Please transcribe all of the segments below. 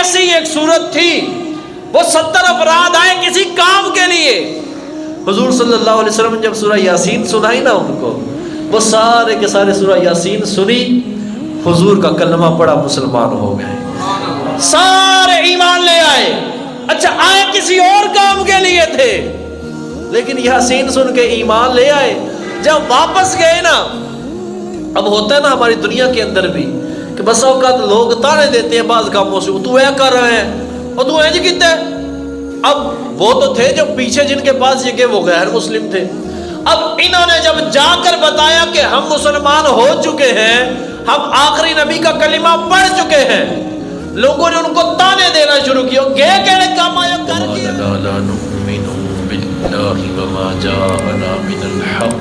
ایسی ایک صورت تھی، وہ 70 افراد آئے کسی کام کے لیے، حضور صلی اللہ علیہ وسلم جب سورہ یاسین سنائی نا ان کو، وہ سارے کے سارے سورہ یاسین سنی، حضور کا کلمہ پڑھا، مسلمان ہو گئے، سارے ایمان لے آئے۔ اچھا آئے کسی اور کام کے لیے تھے، لیکن یاسین سن کے ایمان لے آئے۔ جب واپس گئے نا، اب ہوتا ہے نا ہماری دنیا کے اندر بھی کہ بس اوقات لوگ تانے دیتے ہیں بعض کاموں سے، تو اے کر رہے ہیں اور تو اینج کیتا ہے۔ اب وہ تو تھے جو پیچھے جن کے پاس یہ کہ وہ غیر مسلم تھے، اب انہوں نے جب جا کر بتایا کہ ہم مسلمان ہو چکے ہیں، ہم آخری نبی کا کلمہ پڑھ چکے ہیں، لوگوں نے ان کو تانے دینا شروع کیا، گئے کہنے کام آیا کر کے لا نؤمن بالله وما جاءنا من الحق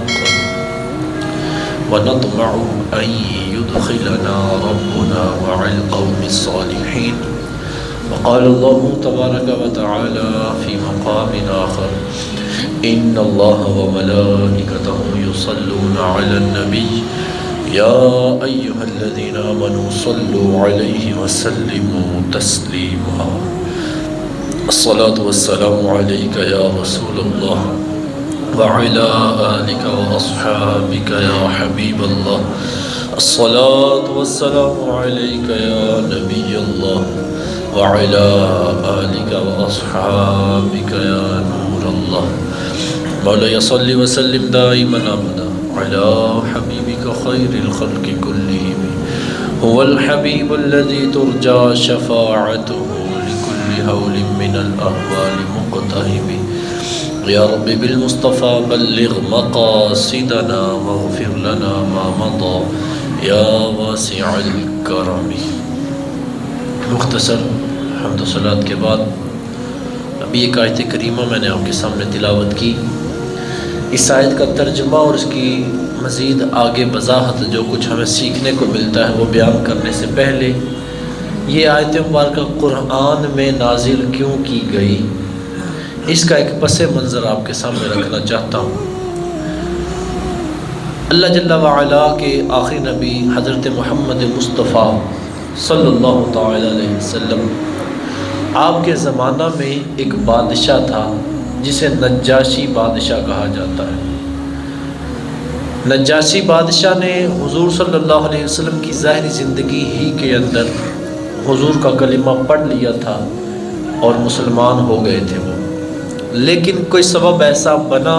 ونطمع أن يدخلنا ربنا مع القوم الصالحين وقال الله تبارك وتعالى في مقام آخر إن الله وملائكته يصلون على النبي يا أيها الذين آمنوا صلوا عليه وسلموا تسليما الصلاة والسلام عليك يا رسول الله وعلى آلك وأصحابك يا حبيب الله الصلاة والسلام عليك يا نبي الله وعلى آلك وأصحابك يا نور الله مولاي صل وسلم دائما أبدا على حبيبك خير الخلق كلهم هو الحبيب الذي ترجى شفاعته لكل هول من الأهوال مقتهب يا رب بالمصطفى بلغ مقاصدنا واغفر لنا ما مضى يا واسع الكرم۔ مختصر حمد و صلوات کے بعد ابھی ایک آیت کریمہ میں نے آپ کے سامنے تلاوت کی، اس آیت کا ترجمہ اور اس کی مزید آگے وضاحت جو کچھ ہمیں سیکھنے کو ملتا ہے وہ بیان کرنے سے پہلے یہ آیت مبارکہ قرآن میں نازل کیوں کی گئی، اس کا ایک پس منظر آپ کے سامنے رکھنا چاہتا ہوں۔ اللہ جل وعلا کے آخری نبی حضرت محمد مصطفیٰ صلی اللہ تعالی علیہ وسلم، آپ کے زمانہ میں ایک بادشاہ تھا جسے نجاشی بادشاہ کہا جاتا ہے۔ نجاشی بادشاہ نے حضور صلی اللہ علیہ وسلم کی ظاہری زندگی ہی کے اندر حضور کا کلمہ پڑھ لیا تھا اور مسلمان ہو گئے تھے وہ، لیکن کوئی سبب ایسا بنا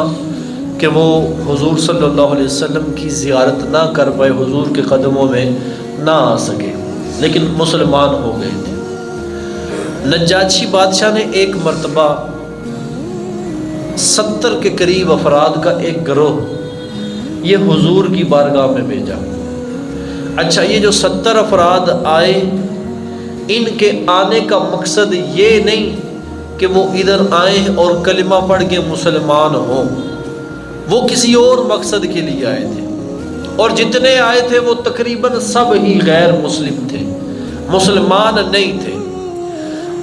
کہ وہ حضور صلی اللہ علیہ وسلم کی زیارت نہ کر پائے، حضور کے قدموں میں نہ آ سکے، لیکن مسلمان ہو گئے تھے۔ نجاشی بادشاہ نے ایک مرتبہ 70 کے قریب افراد کا ایک گروہ یہ حضور کی بارگاہ میں بھیجا۔ اچھا یہ جو 70 افراد آئے، ان کے آنے کا مقصد یہ نہیں کہ وہ ادھر آئیں اور کلمہ پڑھ کے مسلمان ہوں، وہ کسی اور مقصد کے لیے آئے تھے، اور جتنے آئے تھے وہ تقریباً سب ہی غیر مسلم تھے، مسلمان نہیں تھے۔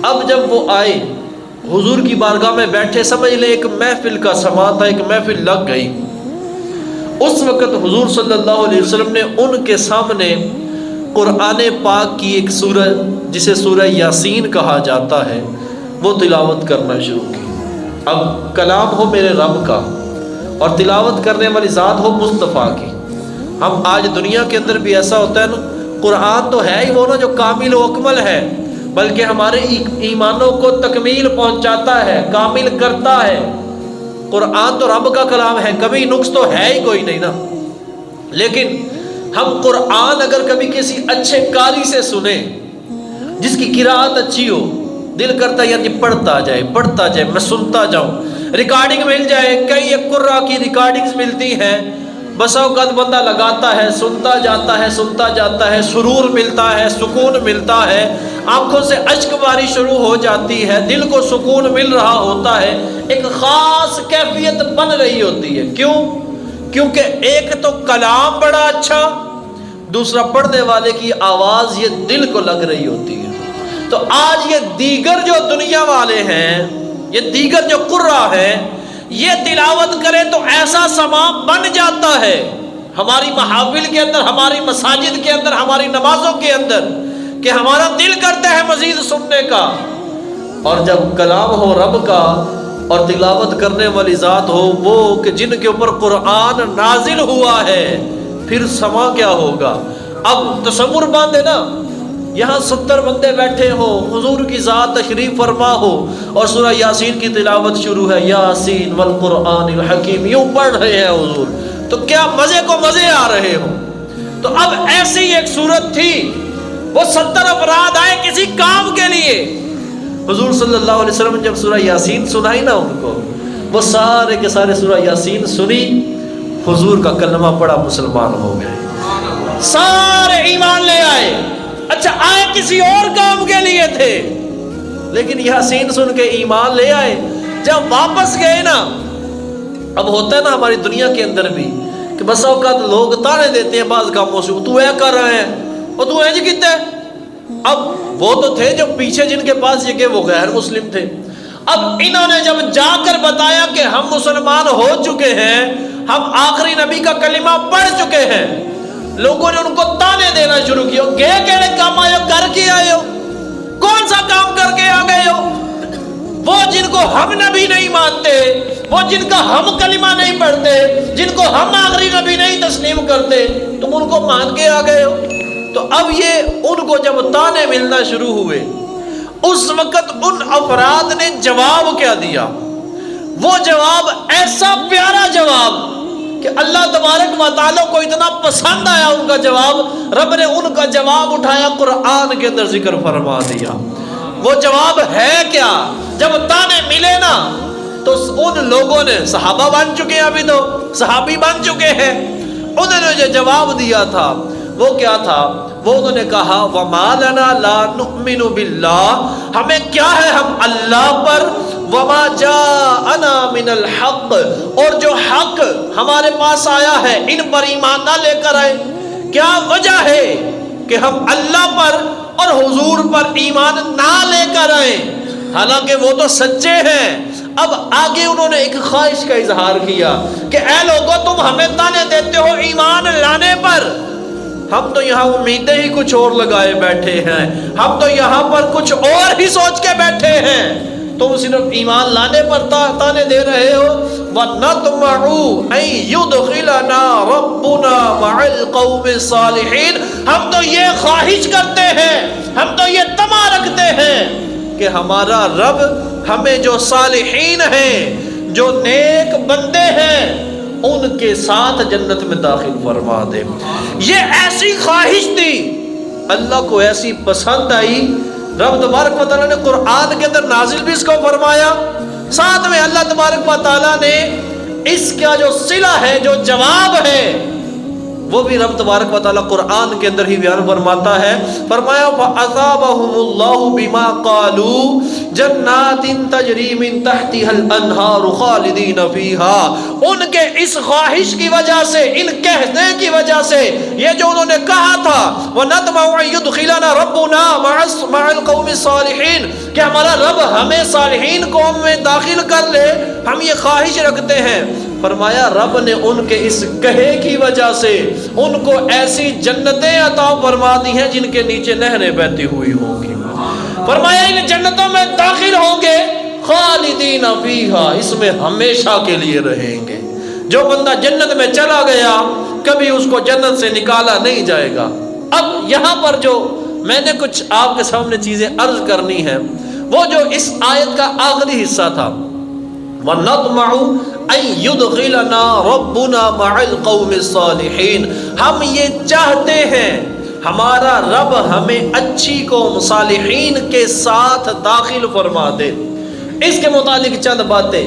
اب جب وہ آئے حضور کی بارگاہ میں بیٹھے، سمجھ لیں ایک محفل کا سما تھا، ایک محفل لگ گئی۔ اس وقت حضور صلی اللہ علیہ وسلم نے ان کے سامنے قرآن پاک کی ایک سورہ جسے سورہ یاسین کہا جاتا ہے وہ تلاوت کرنا شروع کی۔ اب کلام ہو میرے رب کا اور تلاوت کرنے والی ذات ہو مصطفیٰ کی۔ ہم آج دنیا کے اندر بھی ایسا ہوتا ہے نا، قرآن تو ہے ہی وہ نا جو کامل و اکمل ہے، بلکہ ہمارے ایمانوں کو تکمیل پہنچاتا ہے، کامل کرتا ہے۔ قرآن تو رب کا کلام ہے، کبھی نقص تو ہے ہی کوئی نہیں نا، لیکن ہم قرآن اگر کبھی کسی اچھے قاری سے سنیں جس کی قرات اچھی ہو، دل کرتا ہے یار یہ پڑھتا جائے میں سنتا جاؤں، ریکارڈنگ مل جائے، کئی ایک قرآن کی ریکارڈنگز ملتی ہیں، بس اوقات بندہ لگاتا ہے، سنتا جاتا ہے، سرور ملتا ہے، سکون ملتا ہے، آنکھوں سے اشک باری شروع ہو جاتی ہے، دل کو سکون مل رہا ہوتا ہے، ایک خاص کیفیت بن رہی ہوتی ہے۔ کیوں؟ کیونکہ ایک تو کلام بڑا اچھا، دوسرا پڑھنے والے کی آواز یہ دل کو لگ رہی ہوتی ہے۔ تو آج یہ دیگر جو دنیا والے ہیں، یہ دیگر جو قرآ ہیں، یہ تلاوت کریں تو ایسا سما بن جاتا ہے ہماری محافل کے اندر، ہماری مساجد کے اندر، ہماری نمازوں کے اندر کہ ہمارا دل کرتا ہے مزید سننے کرنے کا، اور جب کلام ہو رب کا اور تلاوت کرنے والی ذات ہو وہ کہ جن کے اوپر قرآن نازل ہوا ہے، پھر سما کیا ہوگا؟ اب تصور باندھے نا، یہاں 70 بندے بیٹھے ہوں، حضور کی ذات تشریف فرما ہو اور سورہ یاسین کی تلاوت شروع ہے، یاسین والقرآن الحکیم، یوں پڑھ رہے ہیں حضور، تو کیا مزے کو مزے آ رہے ہوں۔ تو اب ایسی ایک صورت تھی، وہ 70 افراد آئے کسی کام کے لیے، حضور صلی اللہ علیہ وسلم نے جب سورہ یاسین سنائی نا ان کو، وہ سارے کے سارے سورہ یاسین سنی، حضور کا کلمہ پڑھا، مسلمان ہو گئے، سارے ایمان لے آئے۔ اچھا آئے کسی اور کام کے لیے تھے، لیکن یاسین سن کے ایمان لے آئے۔ جب واپس گئے نا، اب ہوتا ہے نا ہماری دنیا کے اندر بھی کہ بس اوقات لوگ تانے دیتے ہیں بعض کاموں سے، تو اے کر رہے ہیں اور تو اے جی کیتا ہے۔ اب وہ تو تھے جو پیچھے جن کے پاس یہ کہ وہ غیر مسلم تھے، اب انہوں نے جب جا کر بتایا کہ ہم مسلمان ہو چکے ہیں، ہم آخری نبی کا کلمہ پڑھ چکے ہیں، لوگوں نے ان کو تانے دینا شروع کیا، گئے کہڑے کام آئے ہو، کر کے آئے ہو، کون سا کام کر کے آ گئے ہو؟ وہ جن کو ہم نبی نہیں مانتے، وہ جن کا ہم کلمہ نہیں پڑھتے، جن کو ہم آخری نبی نہیں تسلیم کرتے، تم ان کو مان کے آ گئے ہو۔ تو اب یہ ان کو جب تانے ملنا شروع ہوئے، اس وقت ان افراد نے جواب کیا دیا؟ وہ جواب ایسا پیارا جواب کہ اللہ تبارک و تعالیٰ کو اتنا پسند آیا ان کا جواب، رب نے ان کا جواب اٹھایا قرآن کے اندر ذکر فرما دیا۔ وہ جواب ہے کیا؟ جب تانے ملے نا تو ان لوگوں نے، صحابہ بن چکے ہیں، ابھی تو صحابی بن چکے ہیں، انہوں نے جو جواب دیا تھا وہ کیا تھا؟ وہ انہوں نے کہا وَمَا لَنَا لَا نُؤْمِنُ بِاللَّهِ، ہمیں کیا ہے ہم اللہ پر، وَمَا جَاءَنَا مِنَ الْحَقِّ، اور جو حق ہمارے پاس آیا ہے ان پر ایمان نہ لے کر آئے۔ کیا وجہ ہے کہ ہم اللہ پر اور حضور پر ایمان نہ لے کر آئے، حالانکہ وہ تو سچے ہیں؟ اب آگے انہوں نے ایک خواہش کا اظہار کیا کہ اے لوگو تم ہمیں تانے دیتے ہو ایمان لانے پر، ہم تو یہاں امیدیں ہی کچھ اور لگائے بیٹھے ہیں، ہم تو یہاں پر کچھ اور ہی سوچ کے بیٹھے ہیں، تم صرف ایمان لانے پر تانے دے رہے ہو۔ وَنَطْمَعُ أَن يُدْخِلَنَا رَبُّنَا مَعَ الْقَوْمِ الصَّالِحِينَ، ہم تو یہ خواہش کرتے ہیں، ہم تو یہ طمع رکھتے ہیں کہ ہمارا رب ہمیں جو صالحین ہیں، جو نیک بندے ہیں، ان کے ساتھ جنت میں داخل فرما دے۔ یہ ایسی خواہش تھی، اللہ کو ایسی پسند آئی، رب تبارک و تعالیٰ نے قرآن کے اندر نازل بھی اس کو فرمایا، ساتھ میں اللہ تبارک و تعالیٰ نے اس کا جو صلہ ہے، جو جواب ہے، وہ بھی رب تبارک و تعالیٰ قرآن کے اندر ہی بیان فرماتا ہے، فرمایا فَأَثَابَهُمُ اللَّهُ بِمَا قَالُوا جَنَّاتٍ تَجْرِي مِن تَحْتِهَا الْأَنْهَارُ خَالِدِينَ فِيهَا، ان کے اس خواہش کی وجہ سے، ان کہنے کی وجہ سے، یہ جو انہوں نے کہا تھا وَنَطْمَعُ أَن يُدْخِلَنَا رَبُّنَا مَعَ الْقَوْمِ الصَّالِحِينَ، کہ ہمارا رب ہمیں صالحین قوم میں داخل کر لے، ہم یہ خواہش رکھتے ہیں۔ فرمایا رب نے ان کے اس کہے کی وجہ سے ان کو ایسی جنتیں عطا فرما دی ہیں جن کے نیچے نہریں بہتی ہوئی ہوں گی۔ فرمایا ان جنتوں میں داخل ہوں گے، خالدین فیہا، اس میں ہمیشہ کے لیے رہیں گے۔ جو بندہ جنت میں چلا گیا کبھی اس کو جنت سے نکالا نہیں جائے گا۔ اب یہاں پر جو میں نے کچھ آپ کے سامنے چیزیں عرض کرنی ہیں، وہ جو اس آیت کا آخری حصہ تھا وَنَطْمَعُ أَن يُدْخِلَنَا رَبُّنَا مَعَ الْقَوْمِ الصَّالِحِينَ، ہم یہ چاہتے ہیں ہمارا رب ہمیں اچھی قوم صالحین کے ساتھ داخل فرما دے۔ اس کے متعلق چند باتیں،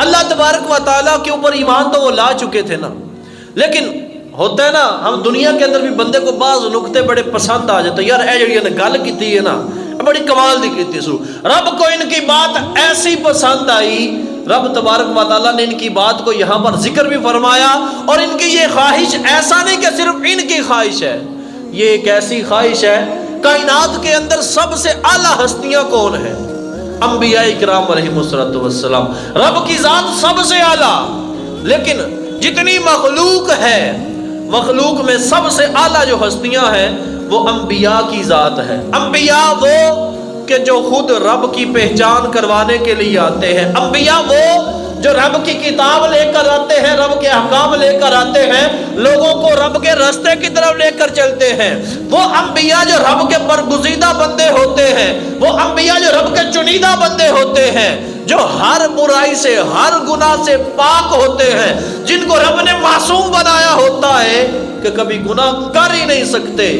اللہ تبارک و تعالیٰ کے اوپر ایمان تو وہ لا چکے تھے نا، لیکن ہوتا ہے نا ہم دنیا کے اندر بھی بندے کو بعض نکتے بڑے پسند آ جاتے، یار اے جڑی نے گل کی ہے نا بڑی کمال دی کی سو، رب کو ان کی بات ایسی پسند آئی، رب تبارک و تعالیٰ نے ان کی بات کو یہاں پر ذکر بھی فرمایا، اور ان کی یہ خواہش ایسا نہیں کہ صرف ان کی خواہش ہے، یہ ایک ایسی خواہش ہے، کائنات کے اندر سب سے اعلیٰ ہستیاں کون ہیں؟ انبیاء کرام علیہ السلام، رب کی ذات سب سے اعلیٰ، لیکن جتنی مخلوق ہے، مخلوق میں سب سے اعلیٰ جو ہستیاں ہیں وہ انبیاء کی ذات ہے۔ انبیاء وہ کہ جو خود رب کی پہچان کروانے کے لیے آتے ہیں۔ انبیاء وہ جو رب کی کتاب لے کر آتے ہیں، رب کے احکام لے کر آتے ہیں، لوگوں کو رب کے راستے کی طرف لے کر چلتے ہیں۔ وہ انبیاء جو رب کے برگزیدہ بندے ہوتے ہیں، وہ انبیاء جو رب کے چنیدہ بندے ہوتے ہیں، جو ہر برائی سے ہر گناہ سے پاک ہوتے ہیں، جن کو رب نے معصوم بنایا ہوتا ہے کہ کبھی گناہ کر ہی نہیں سکتے۔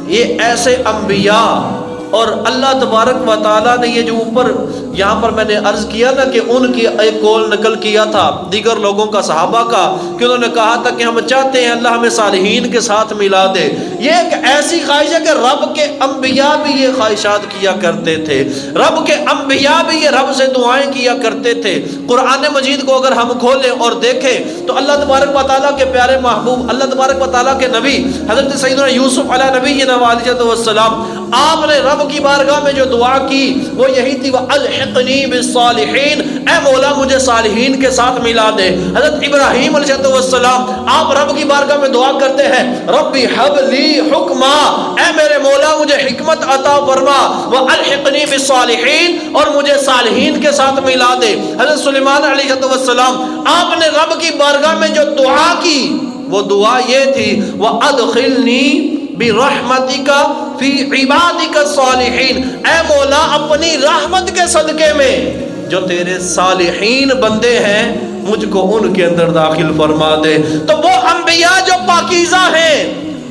یہ ایسے انبیاء، اور اللہ تبارک و تعالیٰ نے یہ جو اوپر یہاں پر میں نے عرض کیا نا کہ ان کی ایک قول نقل کیا تھا دیگر لوگوں کا، صحابہ کا، کہ انہوں نے کہا تھا کہ ہم چاہتے ہیں اللہ ہمیں صالحین کے ساتھ ملا دے۔ یہ ایک ایسی خواہش ہے کہ رب کے انبیاء بھی یہ خواہشات کیا کرتے تھے، رب کے انبیاء بھی یہ رب سے دعائیں کیا کرتے تھے۔ قرآن مجید کو اگر ہم کھولیں اور دیکھیں تو اللہ تبارک و تعالیٰ کے پیارے محبوب، اللہ تبارک و تعالیٰ کے نبی حضرت سیدنا یوسف علیہ نبینا وعلیہ السلام، آپ نے رب کی بارگاہ میں جو دعا کی وہ یہی تھی، وَأَلْحِقْنِي بِالصَّالِحِينَ، اے مولا مجھے صالحین کے ساتھ ملا دے۔ حضرت ابراہیم علیہ السلام آپ رب کی بارگاہ میں دعا کرتے ہیں، ربی حب لی حکما، اے میرے مولا مجھے حکمت عطا فرما، وَأَلْحِقْنِي بِالصَّالِحِينَ، اور مجھے صالحین کے ساتھ ملا دے۔ حضرت سلیمان علیہ السلام آپ نے رب کی بارگاہ میں جو دعا کی وہ دعا یہ تھی، وَأَدْخِلْنِي برحمتک فی عبادک الصالحین، اے مولا اپنی رحمت کے صدقے میں جو تیرے صالحین بندے ہیں مجھ کو ان کے اندر داخل فرما دے۔ تو وہ انبیاء جو پاکیزہ ہیں،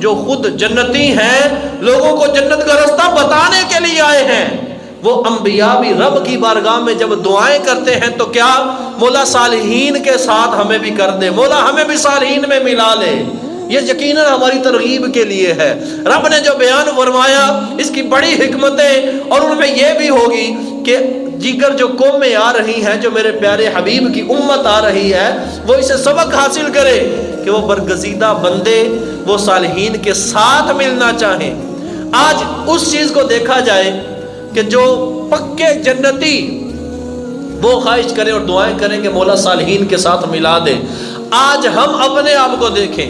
جو خود جنتی ہیں، لوگوں کو جنت کا راستہ بتانے کے لیے آئے ہیں، وہ انبیاء بھی رب کی بارگاہ میں جب دعائیں کرتے ہیں تو کیا مولا صالحین کے ساتھ ہمیں بھی کر دے، مولا ہمیں بھی صالحین میں ملا لے۔ یہ یقیناً ہماری ترغیب کے لیے ہے۔ رب نے جو بیان فرمایا اس کی بڑی حکمتیں، اور ان میں یہ بھی ہوگی کہ دیگر جو قومیں آ رہی ہیں، جو میرے پیارے حبیب کی امت آ رہی ہے، وہ اسے سبق حاصل کرے کہ وہ برگزیدہ بندے وہ صالحین کے ساتھ ملنا چاہیں۔ آج اس چیز کو دیکھا جائے کہ جو پکے جنتی وہ خواہش کریں اور دعائیں کریں کہ مولا صالحین کے ساتھ ملا دے۔ آج ہم اپنے آپ کو دیکھیں،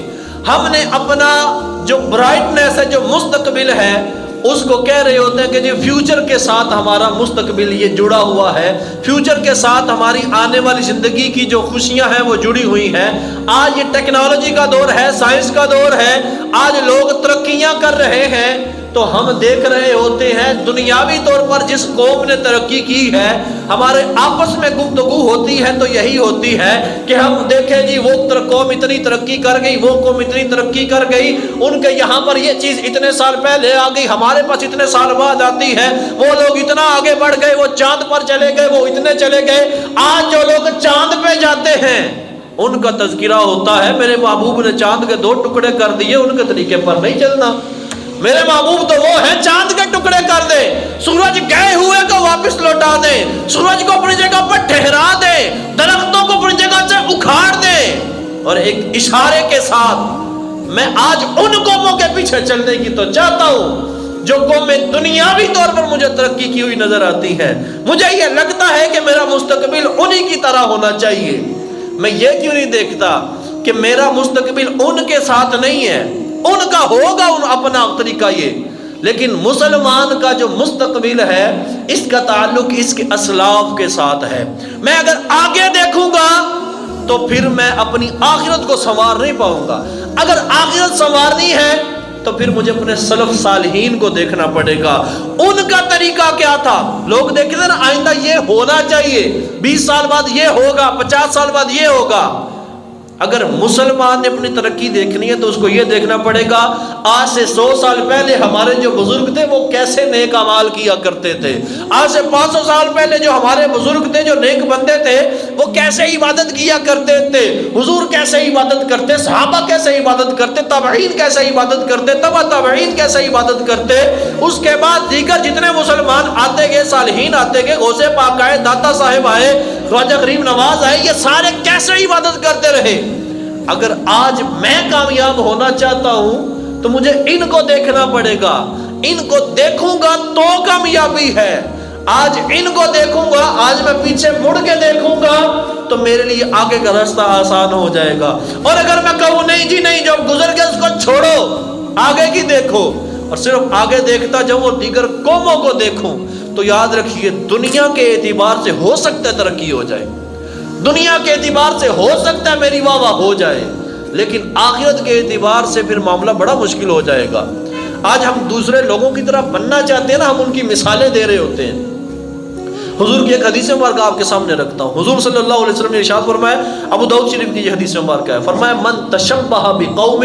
ہم نے اپنا جو برائٹنس ہے، جو مستقبل ہے، اس کو کہہ رہے ہوتے ہیں کہ جی فیوچر کے ساتھ ہمارا مستقبل یہ جڑا ہوا ہے، فیوچر کے ساتھ ہماری آنے والی زندگی کی جو خوشیاں ہیں وہ جڑی ہوئی ہیں۔ آج یہ ٹیکنالوجی کا دور ہے، سائنس کا دور ہے، آج لوگ ترقیاں کر رہے ہیں، تو ہم دیکھ رہے ہوتے ہیں دنیاوی طور پر جس قوم نے ترقی کی ہے، ہمارے آپس میں گفتگو ہوتی ہے تو یہی ہوتی ہے کہ ہم دیکھیں جی وہ قوم اتنی ترقی کر گئی، وہ قوم اتنی ترقی کر گئی، ان کے یہاں پر یہ چیز اتنے سال پہلے آ گئی، ہمارے پاس اتنے سال بعد آتی ہے، وہ لوگ اتنا آگے بڑھ گئے، وہ چاند پر چلے گئے، وہ اتنے چلے گئے۔ آج جو لوگ چاند پہ جاتے ہیں ان کا تذکرہ ہوتا ہے میرے محبوب نے چاند کے 2 ٹکڑے کر دیے، ان کے طریقے پر نہیں چلنا۔ میرے محبوب تو وہ ہے چاند کے ٹکڑے کر دے، سورج گئے ہوئے کو واپس لوٹا دے، سورج کو اپنی جگہ پر ٹھہرا دے، درختوں کو اپنی جگہ سے اکھاڑ دے، اور ایک اشارے کے ساتھ میں آج ان قوموں کے پیچھے چلنے کی تو چاہتا ہوں جو قومیں دنیاوی طور پر مجھے ترقی کی ہوئی نظر آتی ہیں۔ مجھے یہ لگتا ہے کہ میرا مستقبل انہی کی طرح ہونا چاہیے۔ میں یہ کیوں نہیں دیکھتا کہ میرا مستقبل ان کے ساتھ نہیں ہے، ان کا ہوگا ان اپنا طریقہ یہ، لیکن مسلمان کا جو مستقبل ہے اس کا تعلق اس کے اسلاف کے ساتھ ہے۔ میں اگر آگے دیکھوں گا تو پھر میں اپنی آخرت کو سنوار نہیں پاؤں گا، اگر آخرت سنوارنی ہے تو پھر مجھے اپنے سلف صالحین کو دیکھنا پڑے گا، ان کا طریقہ کیا تھا۔ لوگ دیکھتے ہیں نا آئندہ یہ ہونا چاہیے، 20 سال بعد یہ ہوگا، 50 سال بعد یہ ہوگا۔ اگر مسلمان نے اپنی ترقی دیکھنی ہے تو اس کو یہ دیکھنا پڑے گا آج سے 100 سال پہلے ہمارے جو بزرگ تھے وہ کیسے نیک اعمال کیا کرتے تھے، آج سے 500 سال پہلے جو ہمارے بزرگ تھے جو نیک بندے تھے وہ کیسے عبادت کیا کرتے تھے، حضور کیسے عبادت کرتے، صحابہ کیسے عبادت کرتے، تابعین کیسے عبادت کرتے، تبع تابعین کیسے عبادت کرتے۔ اس کے بعد دیگر جتنے مسلمان آتے گئے، صالحین آتے گئے، غوث پاک آئے، داتا صاحب آئے، خواجہ غریب نواز آئے، یہ سارے کیسے عبادت کرتے رہے۔ اگر آج میں کامیاب ہونا چاہتا ہوں تو مجھے ان کو دیکھنا پڑے گا، ان کو دیکھوں گا تو کامیابی ہے۔ آج ان کو دیکھوں گا، آج میں پیچھے مڑ کے دیکھوں گا تو میرے لیے آگے کا راستہ آسان ہو جائے گا، اور اگر میں کہوں نہیں جی نہیں جو گزر گیا اس کو چھوڑو، آگے کی دیکھو، اور صرف آگے دیکھتا جب وہ دیگر قوموں کو دیکھوں تو یاد رکھیے دنیا کے اعتبار سے ہو سکتا ہے ترقی ہو جائے، دنیا کے اعتبار سے ہو سکتا ہے میری واہ واہ ہو جائے، لیکن آخرت کے اعتبار سے پھر معاملہ بڑا مشکل ہو جائے گا۔ آج ہم دوسرے لوگوں کی طرح بننا چاہتے ہیں نا، ہم ان کی مثالیں دے رہے ہوتے ہیں۔ حضور کی ایک حدیث مبارکہ آپ کے سامنے رکھتا ہوں۔ حضور صلی اللہ علیہ وسلم نے ارشاد فرمایا، ابو داؤد شریف کی یہ حدیث مبارکہ ہے، فرمایا من تشبہ بقوم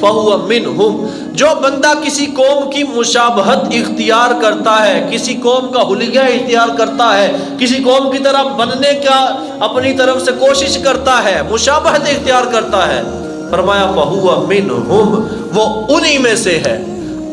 فہو منہم، جو بندہ کسی قوم کی مشابہت اختیار کرتا ہے، کسی قوم کا حلیہ اختیار کرتا ہے، کسی قوم کی طرح بننے کا اپنی طرف سے کوشش کرتا ہے، مشابہت اختیار کرتا ہے، فرمایا فہو منہم، وہ انہی میں سے ہے۔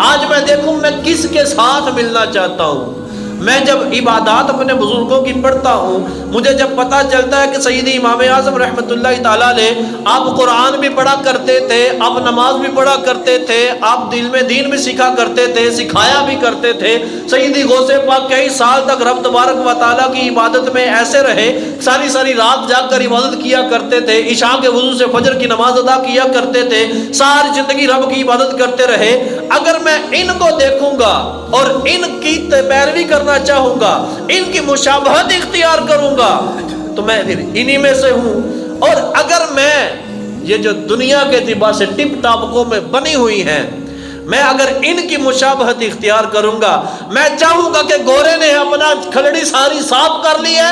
آج میں دیکھوں میں کس کے ساتھ ملنا چاہتا ہوں۔ میں جب عبادات اپنے بزرگوں کی پڑھتا ہوں، مجھے جب پتہ چلتا ہے کہ سیدی امام اعظم رحمۃ اللہ تعالیٰ علیہ آپ قرآن بھی پڑھا کرتے تھے، آپ نماز بھی پڑھا کرتے تھے، آپ دل میں دین بھی سکھا کرتے تھے، سکھایا بھی کرتے تھے، سیدی غوث پاک کئی سال تک رب تبارک و تعالیٰ کی عبادت میں ایسے رہے، ساری ساری رات جاگ کر عبادت کیا کرتے تھے، عشاء کے وضو سے فجر کی نماز ادا کیا کرتے تھے، ساری زندگی رب کی عبادت کرتے رہے۔ اگر میں ان کو دیکھوں گا اور ان کی پیروی کرنا چاہوں گا، ان کی مشابہت اختیار کروں گا، تو میں پھر انہی میں سے ہوں۔ اور اگر میں یہ جو دنیا کے اعتبار سے ٹپ ٹاپ میں بنی ہوئی ہیں، میں اگر ان کی مشابہت اختیار کروں گا، میں چاہوں گا کہ گورے نے اپنا کھلڑی ساری صاف کر لی ہے،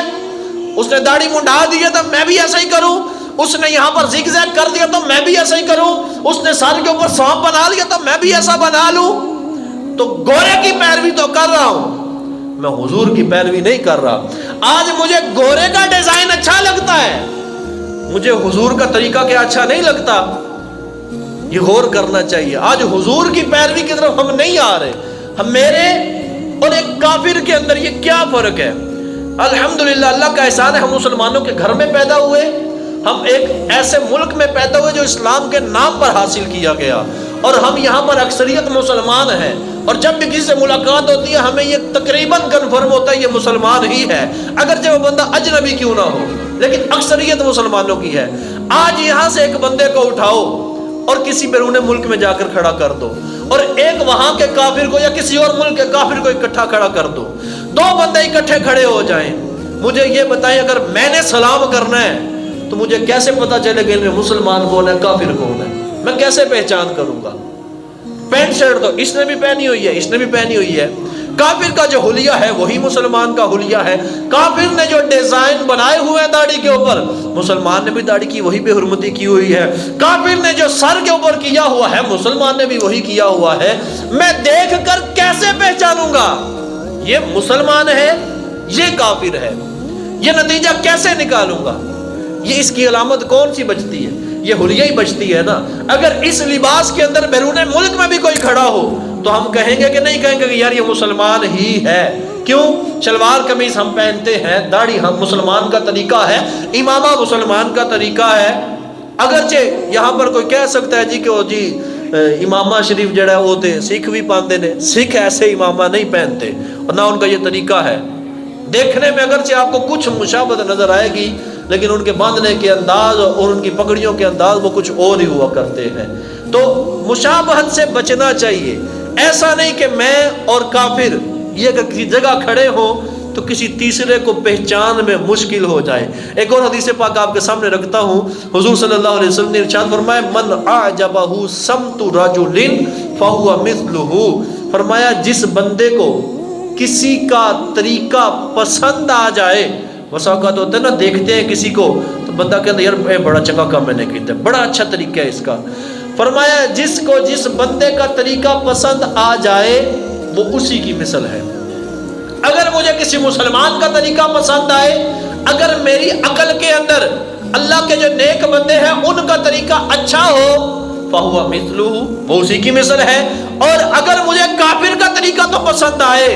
اس نے داڑھی منڈا دی ہے، تو میں بھی ایسا ہی کروں، اس نے یہاں پر زگ زیگ کر دیا تو میں بھی ایسا ہی کروں، اس نے سر کے اوپر سانپ بنا لیا تو میں بھی ایسا بنا لوں۔ تو گورے کی پیروی تو کر رہا ہوں، میں حضور کی پیروی نہیں کر رہا۔ آج مجھے گورے کا ڈیزائن اچھا لگتا ہے، مجھے حضور کا طریقہ کیا اچھا نہیں لگتا، یہ غور کرنا چاہیے۔ آج حضور کی پیروی کی طرف ہم نہیں آ رہے۔ ہم میرے اور ایک کافر کے اندر یہ کیا فرق ہے؟ الحمدللہ اللہ کا احسان ہے، ہم مسلمانوں کے گھر میں پیدا ہوئے، ہم ایک ایسے ملک میں پیدا ہوئے جو اسلام کے نام پر حاصل کیا گیا، اور ہم یہاں پر اکثریت مسلمان ہیں، اور جب بھی کسی سے ملاقات ہوتی ہے ہمیں یہ تقریباً کنفرم ہوتا ہے یہ مسلمان ہی ہے، اگرچہ وہ بندہ اجنبی کیوں نہ ہو، لیکن اکثریت مسلمانوں کی ہے۔ آج یہاں سے ایک بندے کو اٹھاؤ اور کسی بیرون ملک میں جا کر کھڑا کر دو، اور ایک وہاں کے کافر کو یا کسی اور ملک کے کافر کو اکٹھا کھڑا کر دو، دو بندے اکٹھے کھڑے ہو جائیں، مجھے یہ بتائیں اگر میں نے سلام کرنا ہے تو مجھے کیسے پتا چلے گا ان میں مسلمان کون ہے کافر کون ہے؟ میں کیسے پہچان کروں گا؟ پینٹ شرٹ تو اس نے بھی پہنی ہوئی ہے، اس نے بھی پہنی ہوئی ہے، کافر کا جو حلیہ ہے وہی مسلمان کا حلیہ ہے، کافر نے جو ڈیزائن بنائے ہوئے ہیں داڑھی کے اوپر، مسلمان نے بھی داڑھی کی وہی بے حرمتی کی ہوئی ہے، کافر نے جو سر کے اوپر کیا ہوا ہے مسلمان نے بھی وہی کیا ہوا ہے۔ میں دیکھ کر کیسے پہچانوں گا یہ مسلمان ہے یہ کافر ہے؟ یہ نتیجہ کیسے نکالوں گا؟ یہ اس کی علامت کون سی بچتی ہے؟ یہ حلیہ ہی بچتی ہے نا۔ اگر اس لباس کے اندر بیرون ملک میں بھی کوئی کھڑا ہو تو ہم کہیں گے کہ نہیں کہیں گے کہ یار یہ مسلمان ہی ہے۔ کیوں؟ شلوار قمیص ہم پہنتے ہیں، داڑھی ہم مسلمان کا طریقہ ہے، امامہ مسلمان کا طریقہ ہے۔ اگرچہ یہاں پر کوئی کہہ سکتا ہے جی کہ جی امامہ شریف جڑا وہ تے سکھ بھی پاندے نے، سکھ ایسے امامہ نہیں پہنتے اور نہ ان کا یہ طریقہ ہے۔ دیکھنے میں اگرچہ آپ کو کچھ مشابہت نظر آئے گی لیکن ان کے باندھنے کے انداز اور ان کی پگڑیوں کے انداز وہ کچھ اور ہی ہوا کرتے ہیں۔ تو مشابہت سے بچنا چاہیے۔ ایسا نہیں کہ میں اور کافر یہ اگر کسی جگہ کھڑے ہوں تو کسی تیسرے کو پہچان میں مشکل ہو جائے۔ ایک اور حدیث پاک آپ کے سامنے رکھتا ہوں، حضور صلی اللہ علیہ وسلم نے ارشاد فرمایا من اعجبہ سمت رجل فہو مثلہ، فرمایا جس بندے کو کسی کا طریقہ پسند آ جائے، بس اوقات ہوتا ہے نا دیکھتے ہیں کسی کو تو بندہ کہتا ہے یار بڑا چنگا کام میں نے کیتا ہے، بڑا اچھا طریقہ ہے اس کا، فرمایا جس کو جس بندے کا طریقہ پسند آ جائے وہ اسی کی مثل ہے۔ اگر مجھے کسی مسلمان کا طریقہ پسند آئے، اگر میری عقل کے اندر اللہ کے جو نیک بندے ہیں ان کا طریقہ اچھا ہو فہو مثلہ، وہ اسی کی مثل ہے۔ اور اگر مجھے کافر کا طریقہ تو پسند آئے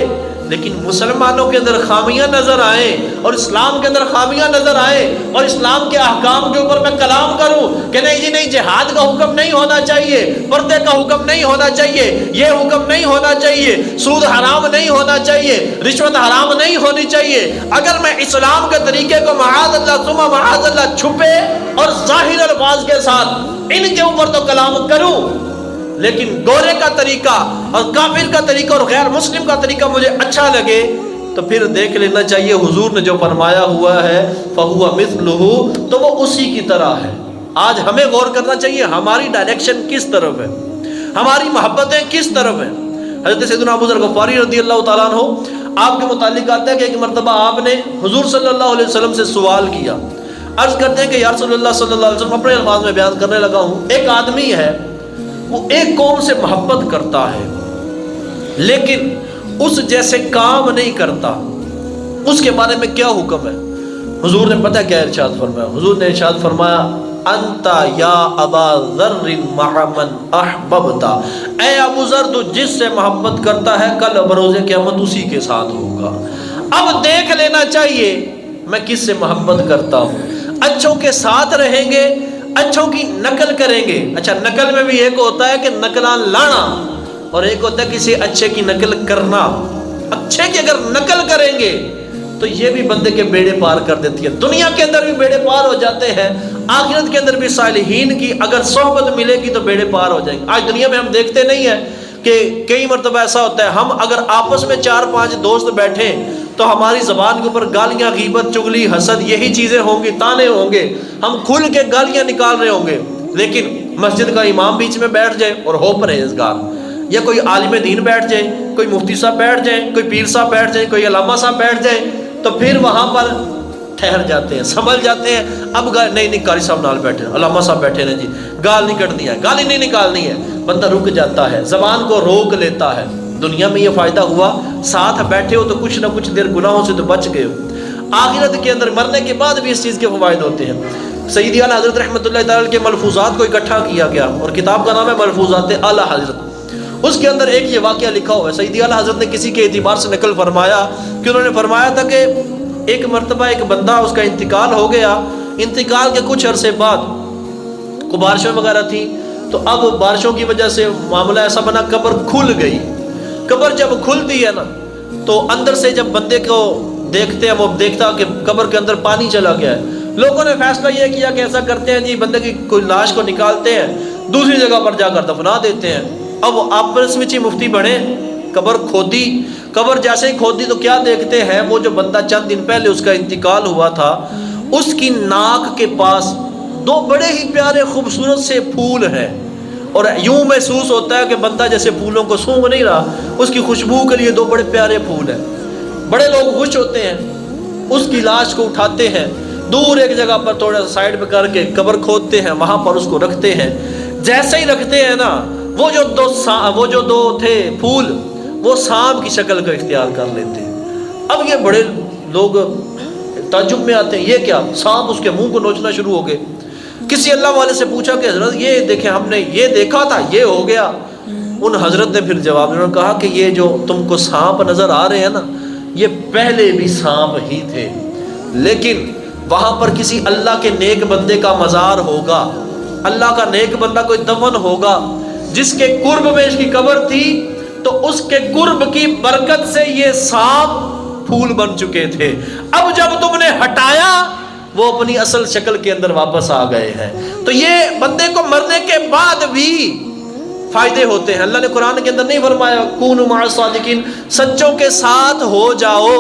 لیکن مسلمانوں کے اندر خامیاں نظر آئیں اور اسلام کے اندر خامیاں نظر آئیں اور اسلام کے احکام کے اوپر میں کلام کروں کہ نہیں جی نہیں جہاد کا حکم نہیں ہونا چاہیے، پردے کا حکم نہیں ہونا چاہیے، یہ حکم نہیں ہونا چاہیے، سود حرام نہیں ہونا چاہیے، رشوت حرام نہیں ہونی چاہیے، اگر میں اسلام کے طریقے کو معاذ اللہ ثم معاذ اللہ چھپے اور ظاہر الفاظ کے ساتھ ان کے اوپر تو کلام کروں لیکن گورے کا طریقہ اور کافر کا طریقہ اور غیر مسلم کا طریقہ مجھے اچھا لگے تو پھر دیکھ لینا چاہیے حضور نے جو فرمایا ہوا ہے فَهُوَ مِثْلُهُ، تو وہ اسی کی طرح ہے۔ آج ہمیں غور کرنا چاہیے ہماری ڈائریکشن کس طرف ہے، ہماری محبتیں کس طرف ہیں۔ حضرت سیدنا ابو ذر غفاری رضی اللہ تعالیٰ عنہ آپ کے متعلق آتا ہے کہ ایک مرتبہ آپ نے حضور صلی اللہ علیہ وسلم سے سوال کیا، عرض کرتے ہیں کہ یا رسول اللہ صلی اللہ علیہ وسلم، اپنے الفاظ میں بیان کرنے لگا ہوں، ایک آدمی ہے وہ ایک قوم سے محبت کرتا ہے لیکن اس جیسے کام نہیں کرتا، اس کے بارے میں کیا حکم ہے؟ حضور نے پتہ کیا ارشاد فرمایا؟ حضور نے ارشاد فرمایا انتا یا ابا ذر مع من احببتا، اے ابو ذر تو جس سے محبت کرتا ہے کل بروز قیامت اسی کے ساتھ ہوگا۔ اب دیکھ لینا چاہیے میں کس سے محبت کرتا ہوں۔ اچھوں کے ساتھ رہیں گے، اچھوں کی نقل کریں گے۔ اچھا، نقل میں بھی ایک ہوتا ہے کہ نقلان لانا اور ایک ہوتا ہے کسی اچھے کی نقل کرنا۔ اچھے کی اگر نقل کریں گے تو یہ بھی بندے کے بیڑے پار کر دیتی ہے، دنیا کے اندر بھی بیڑے پار ہو جاتے ہیں، آخرت کے اندر بھی صالحین کی اگر صحبت ملے گی تو بیڑے پار ہو جائیں گے۔ آج دنیا میں ہم دیکھتے نہیں ہیں کہ کئی مرتبہ ایسا ہوتا ہے ہم اگر آپس میں 4-5 دوست بیٹھے تو ہماری زبان کے اوپر گالیاں، غیبت، چغلی، حسد، یہی چیزیں ہوں گی، تانے ہوں گے، ہم کھل کے گالیاں نکال رہے ہوں گے، لیکن مسجد کا امام بیچ میں بیٹھ جائے اور ہو پرہیزگار، یا کوئی عالم دین بیٹھ جائے، کوئی مفتی صاحب بیٹھ جائیں، کوئی پیر صاحب بیٹھ جائیں، کوئی علامہ صاحب بیٹھ جائیں، تو پھر وہاں پر ٹھہر جاتے ہیں، سنبھل جاتے ہیں۔ اب نہیں قاری صاحب نال بیٹھے، علامہ صاحب بیٹھے ہیں جی، گال نہیں کٹنی ہے، گالی نہیں نکالنی ہے، بندہ رک جاتا ہے، زبان کو روک لیتا ہے۔ دنیا میں یہ فائدہ ہوا ساتھ بیٹھے ہو تو کچھ نہ کچھ دیر گناہوں سے تو بچ گئے ہو، آخرت کے اندر مرنے کے بعد بھی اس چیز کے فوائد ہوتے ہیں۔ سیدی اعلیٰ حضرت رحمۃ اللہ تعالیٰ کے ملفوظات کو اکٹھا کیا گیا اور کتاب کا نام ہے ملفوظات اعلیٰ حضرت۔ اس کے اندر ایک یہ واقعہ لکھا ہوا ہے، سیدی اعلیٰ حضرت نے کسی کے اعتبار سے نقل فرمایا کہ انہوں نے فرمایا تھا کہ ایک مرتبہ ایک بندہ اس کا انتقال ہو گیا، انتقال کے کچھ عرصے بعد کو بارشیں وغیرہ تھیں، تو اب بارشوں کی وجہ سے معاملہ ایسا بنا قبر کھل گئی۔ قبر جب کھلتی ہے نا تو اندر سے جب بندے کو دیکھتے ہیں وہ دیکھتا کہ قبر کے اندر پانی چلا گیا ہے۔ لوگوں نے فیصلہ یہ کیا کہ ایسا کرتے ہیں جی بندے کی کوئی لاش کو نکالتے ہیں، دوسری جگہ پر جا کر دفنا دیتے ہیں۔ اب آپس میں مفتی بڑھے، قبر کھودی، قبر جیسے ہی کھودی تو کیا دیکھتے ہیں وہ جو بندہ چند دن پہلے اس کا انتقال ہوا تھا اس کی ناک کے پاس 2 بڑے ہی پیارے خوبصورت سے پھول ہیں، اور یوں محسوس ہوتا ہے کہ بندہ جیسے پھولوں کو سونگھ نہیں رہا، اس کی خوشبو کے لیے 2 بڑے پیارے پھول ہیں۔ بڑے لوگ خوش ہوتے ہیں، اس کی لاش کو اٹھاتے ہیں، دور ایک جگہ پر تھوڑا سا سائڈ پہ کر کے قبر کھودتے ہیں، وہاں پر اس کو رکھتے ہیں۔ جیسے ہی رکھتے ہیں نا وہ جو 2 تھے پھول وہ سانپ کی شکل کا اختیار کر لیتے ہیں۔ اب یہ بڑے لوگ تعجب میں آتے ہیں، یہ کیا؟ سانپ اس کے منہ کو نوچنا شروع ہو گئے۔ کسی اللہ والے سے پوچھا کہ حضرت یہ دیکھیں ہم نے یہ دیکھا تھا، یہ ہو گیا۔ ان حضرت نے پھر جواب میں کہا کہ یہ جو تم کو سانپ نظر آ رہے ہیں نا یہ پہلے بھی سانپ ہی تھے، لیکن وہاں پر کسی اللہ کے نیک بندے کا مزار ہوگا، اللہ کا نیک بندہ کوئی دفن ہوگا جس کے قرب میں اس کی قبر تھی، تو اس کے قرب کی برکت سے یہ سانپ پھول بن چکے تھے۔ اب جب تم نے ہٹایا وہ اپنی اصل شکل کے اندر واپس آ گئے ہیں۔ تو یہ بندے کو مرنے کے بعد بھی فائدے ہوتے ہیں۔ اللہ نے قرآن کے اندر نہیں فرمایا کونوا مع الصادقین، سچوں کے ساتھ ہو جاؤ،